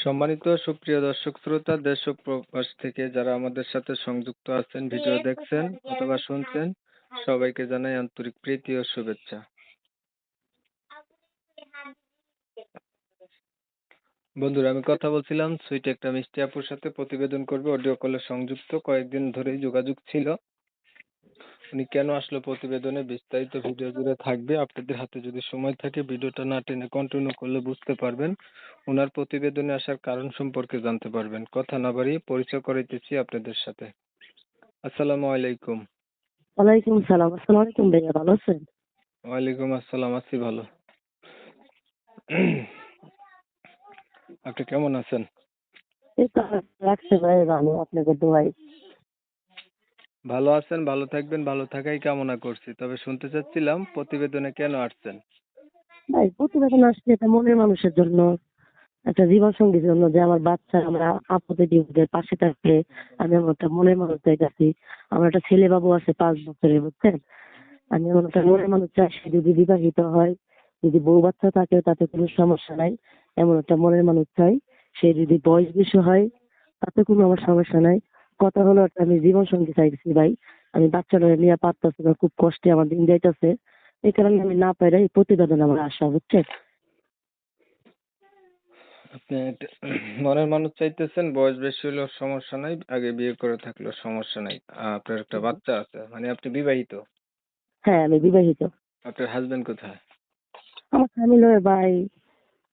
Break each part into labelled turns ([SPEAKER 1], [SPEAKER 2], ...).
[SPEAKER 1] সম্মানিত সুপ্রিয় দর্শক শ্রোতা, দেশ ও প্রবাস থেকে যারা আমাদের সাথে সংযুক্ত আছেন, ভিডিও দেখছেন অথবা শুনছেন, সবাইকে জানাই আন্তরিক প্রীতি ও শুভেচ্ছা। বন্ধুরা, আমি কথা বলছিলাম সুইট একটা মিষ্টি আপুর সাথে, প্রতিবেদন করবে, অডিও কলে সংযুক্ত, কয়েকদিন ধরেই যোগাযোগ ছিল। উনি কেন আসলো প্রতিবেদনে বিস্তারিত ভিডিও জুড়ে থাকবে। আপনাদের হাতে যদি সময় থাকে ভিডিওটা না টেনে কন্টিনিউ করলে বুঝতে পারবেন, ওনার প্রতিবেদনে আসার কারণ সম্পর্কে জানতে পারবেন। কথা না বাড়িয়ে পরিচয় করাইতেছি আপনাদের সাথে। আসসালামু আলাইকুম।
[SPEAKER 2] ওয়ালাইকুম সালাম। আসসালামু আলাইকুম ভাইয়া, ভালো আছেন?
[SPEAKER 1] ওয়ালাইকুম আসসালাম, আছি ভালো। আপনি কেমন আছেন?
[SPEAKER 2] এই তো রাখছে ভাই, ভালো আপনাকে দোয়াই।
[SPEAKER 1] ভালো আছেন, ভালো থাকবেন, ভালো থাকাই কামনা করছি। তবে শুনতে চাচ্ছিলাম প্রতিবেদনে কেন আসছেন?
[SPEAKER 2] ভাই প্রতিবেদন আসছে এটা মনের মানুষের জন্য, একটা জীবন সঙ্গীর জন্য, যে আমার বাচ্চা আমরা আপদে বিপদে পাশে থাকলে আমি আমার একটা মনের মানুষ চাইতেছি। আমার একটা ছেলে বাবু আছে 5 বছরের, বুঝছেন? আমি এমন একটা মনের মানুষ চাই, সে যদি বিবাহিত হয়, যদি বউ বাচ্চা থাকে তাতে কোনো সমস্যা নাই। এমন একটা মনের মানুষ চাই। সে যদি বয়স বেশি হয় তাতে কোনো আমার সমস্যা নাই। কথা হলো একটা আমি জীবন সঙ্গী চাইছি ভাই। আমি বাচ্চাটা নিয়ে পারতেছি না, খুব কষ্টে আমার দিন যাইতেছে। এই কারণে আমি না পাইলে এই প্রতিবেদন আমার আশা, বুঝছেন?
[SPEAKER 1] আপনি মনের মানুষ চাইতেছেন, বয়স বেশি হলেও সমস্যা নাই, আগে বিয়ে করে থাকলেও সমস্যা নাই। আপনার একটা বাচ্চা আছে, মানে আপনি বিবাহিত?
[SPEAKER 2] হ্যাঁ, আমি বিবাহিত।
[SPEAKER 1] আপনার হাজবেন্ড কোথায়?
[SPEAKER 2] আমার স্বামী লয় ভাই,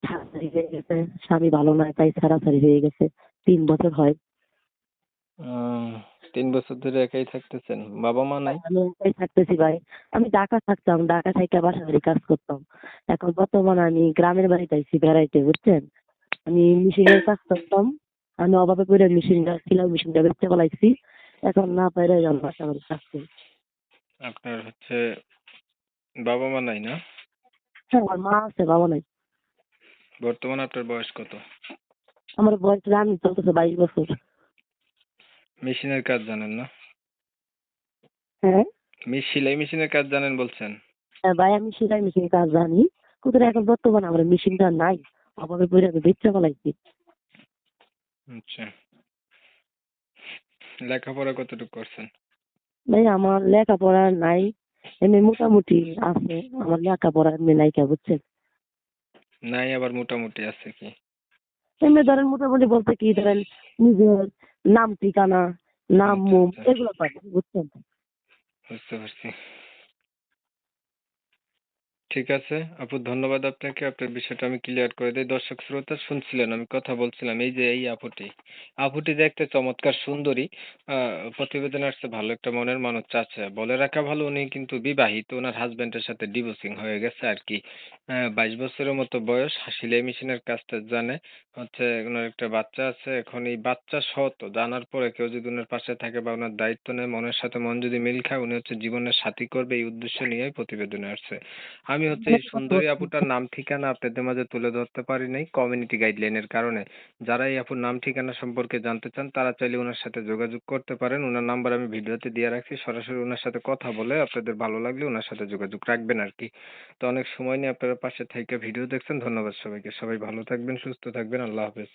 [SPEAKER 2] ছাড়াছাড়ি হয়ে গেছে। স্বামী ভালো নয় তাই ছাড়াছাড়ি হয়ে গেছে। 3 বছর হয়।
[SPEAKER 1] আহ 3 বছর ধরে একাই থাকতেছেন? বাবা মা নাই?
[SPEAKER 2] আমি একাই থাকতেছি ভাই। আমি ঢাকা থাকতাম, ঢাকা থেকে বাসা বাড়ি কাজ করতাম। এখন বর্তমানে আমি গ্রামের বাড়িতে আইছি বেড়াইতে, বুঝছেন? আমি মেশিনের কাজ করতাম। আমি অভাবে পড়ে মেশিনটা সেলাই মেশিনটা বেচতে পালাইছি। এখন না পাইলে আমি বাসা বাড়ি কাজ করি।
[SPEAKER 1] আপনার হচ্ছে বাবা মা নাই না?
[SPEAKER 2] হ্যাঁ, আমার মা আছে, বাবা নাই।
[SPEAKER 1] বর্তমানে আপনার বয়স কত?
[SPEAKER 2] আমার বয়স রানিং চলতেছে 22 বছর।
[SPEAKER 1] মেশিনের কাজ জানেন না?
[SPEAKER 2] হ্যাঁ।
[SPEAKER 1] সেলাই মেশিনের কাজ জানেন বলছেন?
[SPEAKER 2] হ্যাঁ ভাই, আমি সেলাই মেশিনের কাজ জানি। কিন্তু এখন বর্তমানে আমার মেশিনটা নাই, অভাবে পড়ে আমি বেচতে পালাইছি।
[SPEAKER 1] আচ্ছা, লেখাপড়া কতটুকু করছেন?
[SPEAKER 2] ভাই আমার লেখাপড়া নাই, এমনি মোটামুটি আছে। আমার লেখাপড়া এমনি নাইকা, বুঝছেন?
[SPEAKER 1] নাই আবার মোটামুটি আছে কি?
[SPEAKER 2] এমনি ধরেন মোটামুটি বলতে কি, ধরেন নিজের নাম ঠিকানা, নাম
[SPEAKER 1] আচ্ছা
[SPEAKER 2] মুম
[SPEAKER 1] আচ্ছা,
[SPEAKER 2] এগুলো পাই, বুঝছেন?
[SPEAKER 1] বুঝতে পারছি। ঠিক আছে আপু, ধন্যবাদ আপনাকে। আপনার বিষয়টা আমি ক্লিয়ার করে দিই। দর্শক শ্রোতা শুনছিলেন, আমি কথা বলছিলাম এই যে এই আপুটি যে একটা চমৎকার সুন্দরী। প্রতিবেদনে আসছে, ভালো একটা মনের মানুষ চাচ্ছে। বলে রাখা ভালো, উনি কিন্তু বিবাহিত, ওনার হাজবেন্ডের সাথে ডিভোর্সিং হয়ে গেছে আর কি। 22 বছরের মতো বয়স, সেলাই মেশিনের কাজটা জানে। হচ্ছে ওনার একটা বাচ্চা আছে। এখন এই বাচ্চা সহ তো জানার পরে কেউ যদি ওনার পাশে থাকে বা ওনার দায়িত্ব নেয়, মনের সাথে মন যদি মিল খায়, উনি হচ্ছে জীবনের সাথী করবে, এই উদ্দেশ্য নিয়েই প্রতিবেদনে আসছে। আমি হচ্ছে এই
[SPEAKER 2] অনেক কথা
[SPEAKER 1] সুন্দরী
[SPEAKER 2] বলছেন।
[SPEAKER 1] আপুটার নাম ঠিকানা আপনাদের মাঝে তুলে ধরতে পারি নাই কমিউনিটি গাইডলাইনের কারণে। যারা এই আপুর নাম ঠিকানা সম্পর্কে জানতে চান তারা চাইলে ওনার সাথে যোগাযোগ করতে পারেন। ওনার নাম্বার আমি ভিডিওতে দিয়ে রাখছি, সরাসরি ওনার সাথে কথা বলে আপনাদের ভালো লাগলে ওনার সাথে যোগাযোগ রাখবেন আর কি। তো অনেক সময় নিয়ে আপনারা পাশে থেকে ভিডিও দেখছেন, ধন্যবাদ সবাইকে। সবাই ভালো থাকবেন, সুস্থ থাকবেন, আল্লাহ হাফেজ।